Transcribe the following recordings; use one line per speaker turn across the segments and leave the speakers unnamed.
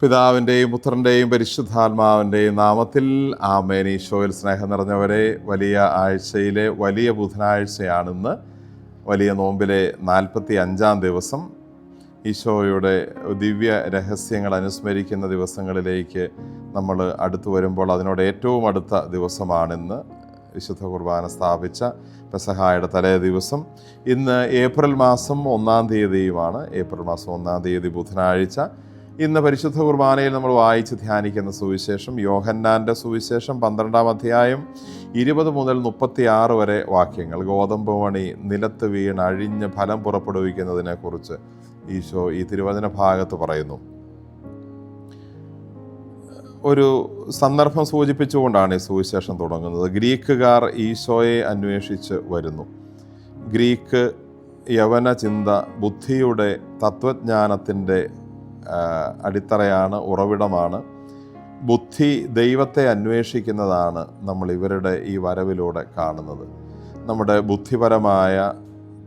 പിതാവിൻ്റെയും പുത്രൻ്റെയും പരിശുദ്ധാത്മാവിൻ്റെയും നാമത്തിൽ ആമേൻ. ഈശോയിൽ സ്നേഹം നിറഞ്ഞവരെ, വലിയ ആഴ്ചയിലെ വലിയ ബുധനാഴ്ചയാണിന്ന്. വലിയ നോമ്പിലെ 45-ാം ദിവസം. ഈശോയുടെ ദിവ്യ രഹസ്യങ്ങൾ അനുസ്മരിക്കുന്ന ദിവസങ്ങളിലേക്ക് നമ്മൾ അടുത്തു വരുമ്പോൾ അതിനോട് ഏറ്റവും അടുത്ത ദിവസമാണിന്ന്. വിശുദ്ധ കുർബാന സ്ഥാപിച്ച പെസഹായുടെ തലേ ദിവസം. ഇന്ന് ഏപ്രിൽ മാസം 1-ാം തീയതിയുമാണ്. ഏപ്രിൽ മാസം 1-ാം തീയതി ബുധനാഴ്ച. ഇന്ന് പരിശുദ്ധ കുർബാനയിൽ നമ്മൾ വായിച്ച് ധ്യാനിക്കുന്ന സുവിശേഷം യോഹന്നാൻ്റെ സുവിശേഷം 12-ാം അധ്യായം 20 മുതൽ 36 വരെ വാക്യങ്ങൾ. ഗോതമ്പ് മണി നിലത്ത് വീണ് അഴിഞ്ഞ് ഫലം പുറപ്പെടുവിക്കുന്നതിനെക്കുറിച്ച് ഈശോ ഈ തിരുവചന ഭാഗത്ത് പറയുന്നു. ഒരു സന്ദർഭം സൂചിപ്പിച്ചുകൊണ്ടാണ് ഈ സുവിശേഷം തുടങ്ങുന്നത്. ഗ്രീക്കുകാർ ഈശോയെ അന്വേഷിച്ച് വരുന്നു. ഗ്രീക്ക് യവന ചിന്ത ബുദ്ധിയുടെ തത്വജ്ഞാനത്തിൻ്റെ അടിത്തറയാണ്, ഉറവിടമാണ്. ബുദ്ധി ദൈവത്തെ അന്വേഷിക്കുന്നതാണ് നമ്മൾ ഇവരുടെ ഈ വരവിലൂടെ കാണുന്നത്. നമ്മുടെ ബുദ്ധിപരമായ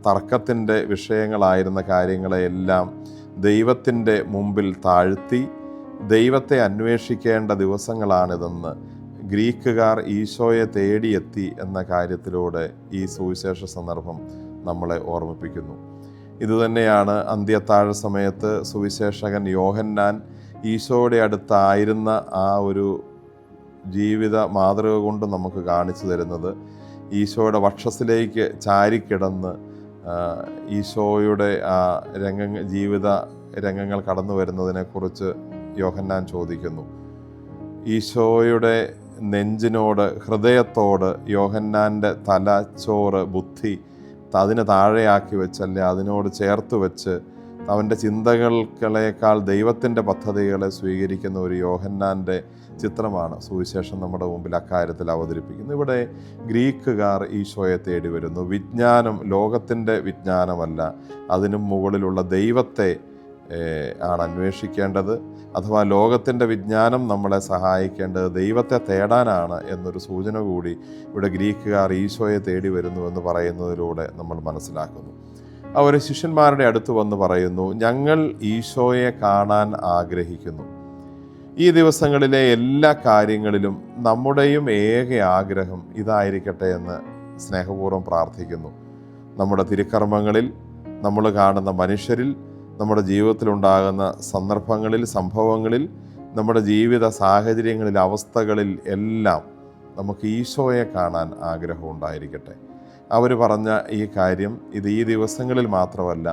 തർക്കത്തിൻ്റെ വിഷയങ്ങളായിരുന്ന കാര്യങ്ങളെയെല്ലാം ദൈവത്തിൻ്റെ മുമ്പിൽ താഴ്ത്തി ദൈവത്തെ അന്വേഷിക്കേണ്ട ദിവസങ്ങളാണിതെന്ന് ഗ്രീക്കുകാർ ഈശോയെ തേടിയെത്തി എന്ന കാര്യത്തിലൂടെ ഈ സുവിശേഷ സന്ദർഭം നമ്മളെ ഓർമ്മിപ്പിക്കുന്നു. ഇതുതന്നെയാണ് അന്ത്യത്താഴ സമയത്ത് സുവിശേഷകൻ യോഹന്നാൻ ഈശോയുടെ അടുത്തായിരുന്ന ആ ഒരു ജീവിത മാതൃക കൊണ്ട് നമുക്ക് കാണിച്ചു തരുന്നത്. ഈശോയുടെ വക്ഷസ്സിലേക്ക് ചാരിക്കിടന്ന് ഈശോയുടെ ആ ജീവിത രംഗങ്ങൾ കടന്നു വരുന്നതിനെക്കുറിച്ച് യോഹന്നാൻ ചോദിക്കുന്നു. ഈശോയുടെ നെഞ്ചിനോട്, ഹൃദയത്തോട് യോഹന്നാൻ്റെ തലച്ചോറ്, ബുദ്ധി അതിന് താഴെയാക്കി വെച്ചല്ലേ അതിനോട് ചേർത്ത് വെച്ച് അവൻ്റെ ചിന്തകളേക്കാൾ ദൈവത്തിൻ്റെ പദ്ധതികളെ സ്വീകരിക്കുന്ന ഒരു യോഹന്നാൻ്റെ ചിത്രമാണ് സുവിശേഷം നമ്മുടെ മുമ്പിൽ അക്കാര്യത്തിൽ അവതരിപ്പിക്കുന്നത്. ഇവിടെ ഗ്രീക്കുകാർ ഈശോയെ തേടി വരുന്നു. വിജ്ഞാനം ലോകത്തിൻ്റെ വിജ്ഞാനമല്ല, അതിനും മുകളിലുള്ള ദൈവത്തെ ആണ് അന്വേഷിക്കേണ്ടത്. അഥവാ ലോകത്തിൻ്റെ വിജ്ഞാനം നമ്മളെ സഹായിക്കേണ്ടത് ദൈവത്തെ തേടാനാണ് എന്നൊരു സൂചന കൂടി ഇവിടെ ഗ്രീക്കുകാർ ഈശോയെ തേടി വരുന്നുവെന്ന് പറയുന്നതിലൂടെ നമ്മൾ മനസ്സിലാക്കുന്നു. അവർ ശിഷ്യന്മാരുടെ അടുത്ത് വന്ന് പറയുന്നു, ഞങ്ങൾ ഈശോയെ കാണാൻ ആഗ്രഹിക്കുന്നു. ഈ ദിവസങ്ങളിലെ എല്ലാ കാര്യങ്ങളിലും നമ്മുടെയും ഏക ആഗ്രഹം ഇതായിരിക്കട്ടെ എന്ന് സ്നേഹപൂർവ്വം പ്രാർത്ഥിക്കുന്നു. നമ്മുടെ തിരുക്കർമ്മങ്ങളിൽ, നമ്മൾ കാണുന്ന മനുഷ്യരിൽ, നമ്മുടെ ജീവിതത്തിലുണ്ടാകുന്ന സന്ദർഭങ്ങളിൽ, സംഭവങ്ങളിൽ, നമ്മുടെ ജീവിത സാഹചര്യങ്ങളിൽ, അവസ്ഥകളിൽ എല്ലാം നമുക്ക് ഈശോയെ കാണാൻ ആഗ്രഹം ഉണ്ടായിരിക്കട്ടെ. അവർ പറഞ്ഞ ഈ കാര്യം ഇത് ഈ ദിവസങ്ങളിൽ മാത്രമല്ല,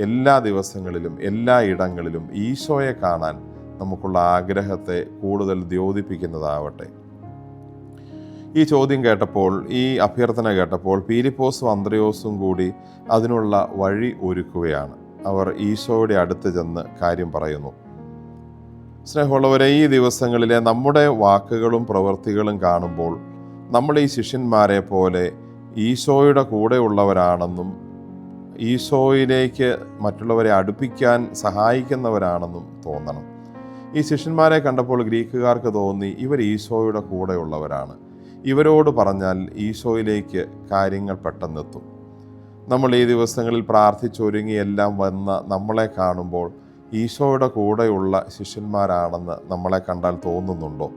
എല്ലാ ദിവസങ്ങളിലും എല്ലാ ഇടങ്ങളിലും ഈശോയെ കാണാൻ നമുക്കുള്ള ആഗ്രഹത്തെ കൂടുതൽ ദ്യോതിപ്പിക്കുന്നതാവട്ടെ. ഈ ചോദ്യം കേട്ടപ്പോൾ, ഈ അഭ്യർത്ഥന കേട്ടപ്പോൾ പീലിപ്പോസും അന്ത്രയോസും കൂടി അതിനുള്ള വഴി ഒരുക്കുകയാണ്. അവർ ഈശോയുടെ അടുത്ത് ചെന്ന് കാര്യം പറയുന്നു. സ്നേഹമുള്ളവരെ, ഈ ദിവസങ്ങളിലെ നമ്മുടെ വാക്കുകളും പ്രവൃത്തികളും കാണുമ്പോൾ നമ്മൾ ഈ ശിഷ്യന്മാരെ പോലെ ഈശോയുടെ കൂടെയുള്ളവരാണെന്നും ഈശോയിലേക്ക് മറ്റുള്ളവരെ അടുപ്പിക്കാൻ സഹായിക്കുന്നവരാണെന്നും തോന്നണം. ഈ ശിഷ്യന്മാരെ കണ്ടപ്പോൾ ഗ്രീക്കുകാർക്ക് തോന്നി, ഇവർ ഈശോയുടെ കൂടെയുള്ളവരാണ്, ഇവരോട് പറഞ്ഞാൽ ഈശോയിലേക്ക് കാര്യങ്ങൾ പെട്ടെന്നെത്തും. നമ്മൾ ഈ ദിവസങ്ങളിൽ പ്രാർത്ഥിച്ചൊരുങ്ങി എല്ലാം വന്ന നമ്മളെ കാണുമ്പോൾ ഈശോയുടെ കൂടെയുള്ള ശിഷ്യന്മാരാണെന്ന് നമ്മളെ കണ്ടാൽ തോന്നുന്നുണ്ടോ?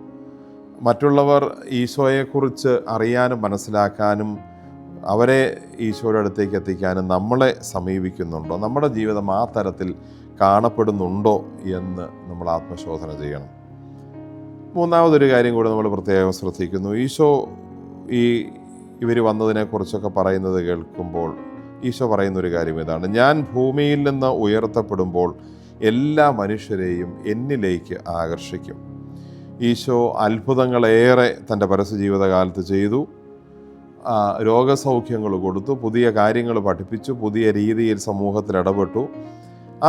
മറ്റുള്ളവർ ഈശോയെക്കുറിച്ച് അറിയാനും മനസ്സിലാക്കാനും അവരെ ഈശോയുടെ അടുത്തേക്ക് എത്തിക്കാനും നമ്മളെ സമീപിക്കുന്നുണ്ടോ? നമ്മുടെ ജീവിതം ആ തരത്തിൽ കാണപ്പെടുന്നുണ്ടോ എന്ന് നമ്മൾ ആത്മശോധന ചെയ്യണം. മൂന്നാമതൊരു കാര്യം കൂടി നമ്മൾ പ്രത്യേകം ശ്രദ്ധിക്കുന്നു. ഈശോ ഇവർ വന്നതിനെക്കുറിച്ചൊക്കെ പറയുന്നത് കേൾക്കുമ്പോൾ ഈശോ പറയുന്നൊരു കാര്യം ഇതാണ്: ഞാൻ ഭൂമിയിൽ നിന്ന് ഉയർത്തപ്പെടുമ്പോൾ എല്ലാ മനുഷ്യരെയും എന്നിലേക്ക് ആകർഷിക്കും. ഈശോ അത്ഭുതങ്ങളേറെ തൻ്റെ പരസ്യ ജീവിതകാലത്ത് ചെയ്തു. രോഗസൗഖ്യങ്ങൾ കൊടുത്തു, പുതിയ കാര്യങ്ങൾ പഠിപ്പിച്ചു, പുതിയ രീതിയിൽ സമൂഹത്തിൽ ഇടപെട്ടു.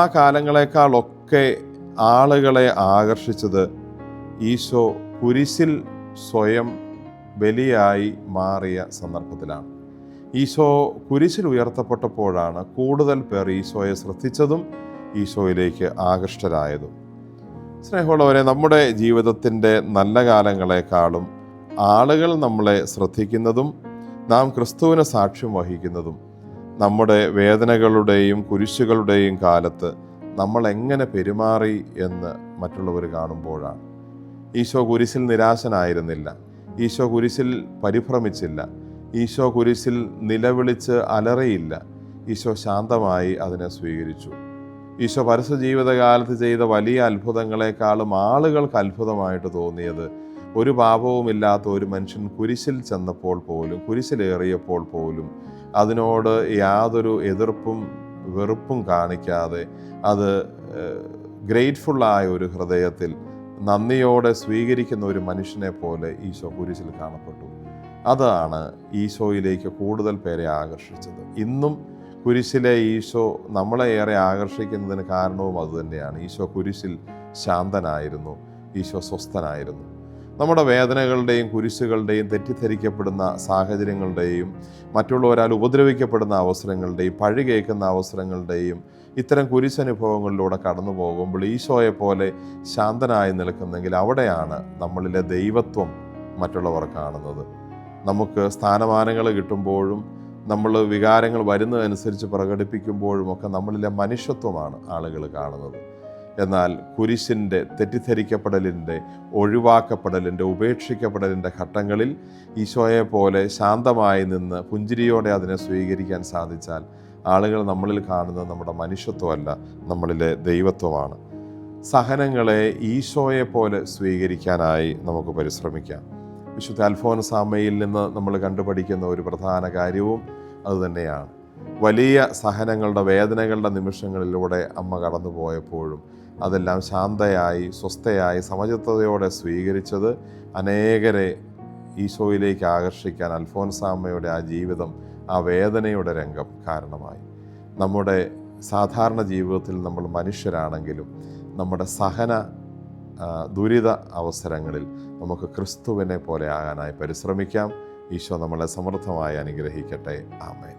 ആ കാലങ്ങളെക്കാളൊക്കെ ആളുകളെ ആകർഷിച്ചത് ഈശോ കുരിശിൽ സ്വയം ബലിയായി മാറിയ സന്ദർഭത്തിലാണ്. ഈശോ കുരിശിൽ ഉയർത്തപ്പെട്ടപ്പോഴാണ് കൂടുതൽ പേർ ഈശോയെ ശ്രദ്ധിച്ചതും ഈശോയിലേക്ക് ആകൃഷ്ടരായതും. സ്നേഹമുള്ളവരെ, നമ്മുടെ ജീവിതത്തിൻ്റെ നല്ല കാലങ്ങളെക്കാളും ആളുകൾ നമ്മളെ ശ്രദ്ധിക്കുന്നതും നാം ക്രിസ്തുവിന് സാക്ഷ്യം വഹിക്കുന്നതും നമ്മുടെ വേദനകളുടെയും കുരിശുകളുടെയും കാലത്ത് നമ്മൾ എങ്ങനെ പെരുമാറി എന്ന് മറ്റുള്ളവർ കാണുമ്പോഴാണ്. ഈശോ കുരിശിൽ നിരാശനായിരുന്നില്ല. ഈശോ കുരിശിൽ പരിഭ്രമിച്ചില്ല. ഈശോ കുരിശിൽ നിലവിളിച്ച് അലറിയില്ല. ഈശോ ശാന്തമായി അതിനെ സ്വീകരിച്ചു. ഈശോ പരസ്യ ജീവിതകാലത്ത് ചെയ്ത വലിയ അത്ഭുതങ്ങളെക്കാളും ആളുകൾക്ക് അത്ഭുതമായിട്ട് തോന്നിയത് ഒരു പാപവുമില്ലാത്ത ഒരു മനുഷ്യൻ കുരിശിൽ ചെന്നപ്പോൾ പോലും, കുരിശിലേറിയപ്പോൾ പോലും അതിനോട് യാതൊരു എതിർപ്പും വെറുപ്പും കാണിക്കാതെ അത് ഗ്രേറ്റ്ഫുള്ളായ ഒരു ഹൃദയത്തിൽ നന്ദിയോടെ സ്വീകരിക്കുന്ന ഒരു മനുഷ്യനെ പോലെ ഈശോ കുരിശിൽ കാണപ്പെട്ടു. അതാണ് ഈശോയിലേക്ക് കൂടുതൽ പേരെ ആകർഷിച്ചത്. ഇന്നും കുരിശിലെ ഈശോ നമ്മളെ ഏറെ ആകർഷിക്കുന്നതിന് കാരണവും അതുതന്നെയാണ്. ഈശോ കുരിശിൽ ശാന്തനായിരുന്നു. ഈശോ സ്വസ്ഥനായിരുന്നു. നമ്മുടെ വേദനകളുടെയും കുരിശുകളുടെയും തെറ്റിദ്ധരിക്കപ്പെടുന്ന സാഹചര്യങ്ങളുടെയും മറ്റുള്ളവരാൽ ഉപദ്രവിക്കപ്പെടുന്ന അവസരങ്ങളുടെയും പഴി കേൾക്കുന്ന അവസരങ്ങളുടെയും ഇത്തരം കുരിശനുഭവങ്ങളിലൂടെ കടന്നു പോകുമ്പോൾ ഈശോയെ പോലെ ശാന്തനായി നിൽക്കുന്നെങ്കിൽ അവിടെയാണ് നമ്മളിലെ ദൈവത്വം മറ്റുള്ളവർ കാണുന്നത്. നമുക്ക് സ്ഥാനമാനങ്ങൾ കിട്ടുമ്പോഴും നമ്മൾ വികാരങ്ങൾ വരുന്നതനുസരിച്ച് പ്രകടിപ്പിക്കുമ്പോഴുമൊക്കെ നമ്മളിലെ മനുഷ്യത്വമാണ് ആളുകൾ കാണുന്നത്. എന്നാൽ കുരിശിൻ്റെ തെറ്റിദ്ധരിക്കപ്പെടലിൻ്റെ, ഒഴിവാക്കപ്പെടലിൻ്റെ, ഉപേക്ഷിക്കപ്പെടലിൻ്റെ ഘട്ടങ്ങളിൽ ഈശോയെ പോലെ ശാന്തമായി നിന്ന് പുഞ്ചിരിയോടെ അതിനെ സ്വീകരിക്കാൻ സാധിച്ചാൽ ആളുകൾ നമ്മളിൽ കാണുന്നത് നമ്മുടെ മനുഷ്യത്വമല്ല, നമ്മളിലെ ദൈവത്വമാണ്. സഹനങ്ങളെ ഈശോയെ പോലെ സ്വീകരിക്കാനായി നമുക്ക് പരിശ്രമിക്കാം. വിശുദ്ധ അൽഫോൻസാമ്മയിൽ നിന്ന് നമ്മൾ കണ്ടുപഠിക്കുന്ന ഒരു പ്രധാന കാര്യവും അതുതന്നെയാണ്. വലിയ സഹനങ്ങളുടെ, വേദനകളുടെ നിമിഷങ്ങളിലൂടെ അമ്മ കടന്നു പോയപ്പോഴും അതെല്ലാം ശാന്തയായി, സ്വസ്ഥയായി, സമചിത്തതയോടെ സ്വീകരിച്ചത് അനേകരെ ഈശോയിലേക്ക് ആകർഷിക്കാൻ അൽഫോൻസാമ്മയുടെ ആ ജീവിതം, ആ വേദനയുടെ രംഗം കാരണമായി. നമ്മുടെ സാധാരണ ജീവിതത്തിൽ നമ്മൾ മനുഷ്യരാണെങ്കിലും നമ്മുടെ സഹന ദുരിത അവസരങ്ങളിൽ നമുക്ക് ക്രിസ്തുവിനെ പോലെ ആകാനായി പരിശ്രമിക്കാം. ഈശോ നമ്മളെ സമൃദ്ധമായി അനുഗ്രഹിക്കട്ടെ. ആമേൻ.